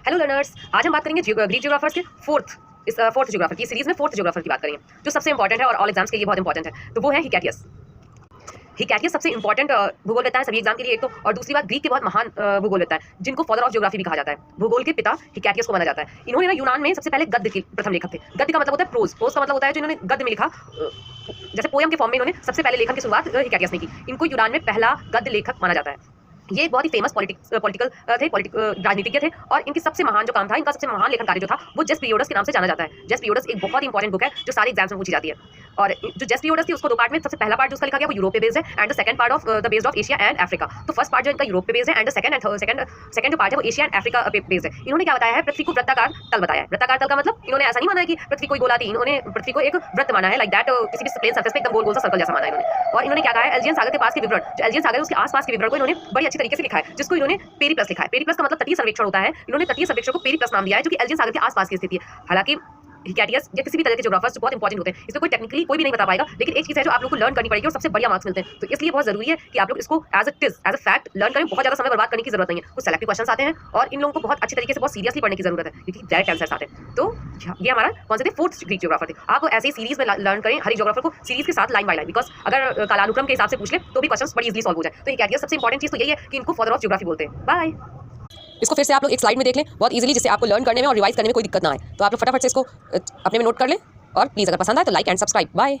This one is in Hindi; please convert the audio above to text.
हेलो लर्नर्स, आज हम बात करेंगे ग्रीक जियोग्राफर्स के फोर्थ जियोग्राफर की सीरीज में फोर्थ जियोग्राफर की बात करेंगे जो सबसे इंपॉर्टेंट है और ऑल एग्जाम्स के लिए बहुत इंपॉर्टेंट है। तो वो है हिकैटियस। हिकैटियस सबसे इंपॉर्टेंट भूगोल लेता है सभी एग्जाम के लिए, एक तो, और दूसरी बात ग्रीक के बहुत महान भूगोल लेता है जिनको फादर ऑफ जियोग्राफी भी कहा जाता है। भूगोल के पिता हिकैटियस को माना जाता है। इन्होंने ना यूनान में सबसे पहले गद्य के प्रथम लेखक थे। गद्य का मतलब होता है प्रोज। प्रोज का मतलब होता है जो इन्होंने गद्य में लिखा, जैसे पोयम के फॉर्म में इन्होंने सबसे पहले लेखन की शुरुआत हिकैटियस ने की। इनको यूनान में पहला गद्य लेखक माना जाता है। ये एक बहुत ही फेमस राजनीतिज्ञ थे और इनकी सबसे महान जो काम था, इनका सबसे महान लेखन कार्य जो था वो जेस पीरियोडस के नाम से जाना जाता है। जेस पीरियोडस एक बहुत ही इंपॉर्टेंट बुक है जो सारे एग्जाम्स में पूछी जाती है। और जो जेस पीरियोडस थी उसको दो पार्ट में, सबसे पहला पार्ट जो उसका लिखा गया वो यूरोप पे बेस्ड है and the second part of the based of Asia and Africa. तो फर्स्ट पार्ट जो इनका यूरोप पे बेस्ड है एंड सेकंड जो पार्ट है वो एशिया एंड अफ्रीका पे बेस्ड है। इन्होंने क्या बताया है, पृथ्वी को वृत्ताकार तल बताया है। वृत्ताकार तल का मतलब इन्होंने ऐसा नहीं माना है कि पृथ्वी कोई गोला थी, इन्होंने पृथ्वी को एक वृत्त माना है, लाइक दैट किसी भी प्लेन सरफेस पे एकदम गोल गोल सा सर्कल जैसा माना है इन्होंने। और इन्होंने क्या कहा है, एल्जियन सागर के पास के विवरण, जो एल्जियन सागर है उसके आसपास के विवरण को इन्होंने बड़ी अच्छी तरीके से लिखा है, जिसको इन्होंने पेरिप्लस लिखा है। पेरिप्लस का मतलब तटीय सर्वेक्षण होता है। इन्होंने तटीय सर्वेक्षण को पेरिप्लस नाम दिया है जो कि एल्जियन सागर के आसपास की स्थिति है। हालांकि हिकैटियस या किसी भी तरह के ज्योग्राफर्स जो बहुत इंपॉर्टेंट होते हैं, इसमें कोई टेक्निकली कोई भी नहीं बता पाएगा, लेकिन एक चीज है जो आप लोग को लर्न करनी पड़ेगी और सबसे बढ़िया मार्क्स मिलते हैं। तो इसलिए बहुत जरूरी है कि आप लोग इसको as it is, as a fact learn करें। बहुत ज्यादा समय बर्बाद करने की जरूरत नहीं है। कुछ सेलेक्टिव क्वेश्चंस आते हैं और इन लोगों को बहुत अच्छी तरीके से, बहुत सीरियसली पढ़ने की जरूरत है क्योंकि डायरेक्ट आंसर्स आते हैं। तो ये हमारा कौन से थे, फोर्थ ग्रीक ज्योग्राफर थे। आप ऐसे ही सीरीज में लर्न करें हर एक ज्योग्राफर को सीरीज के साथ लाइन बाय लाइन, बिकॉज अगर कालानुक्रम के हिसाब से पूछ ले तो भी क्वेश्चंस बड़ी इजीली सॉल्व हो जाए। तो हिकैटियस सबसे इंपॉर्टेंट चीज तो यही है कि इनको फादर ऑफ ज्योग्राफी बोलते हैं। बाय। इसको फिर से आप लोग एक स्लाइड में देख लें बहुत इजीली, जिससे आपको लर्न करने में और रिवाइज करने में कोई दिक्कत ना आए। तो आप लोग फटाफट से इसको अपने में नोट कर लें और प्लीज़ अगर पसंद आए तो लाइक एंड सब्सक्राइब। बाय।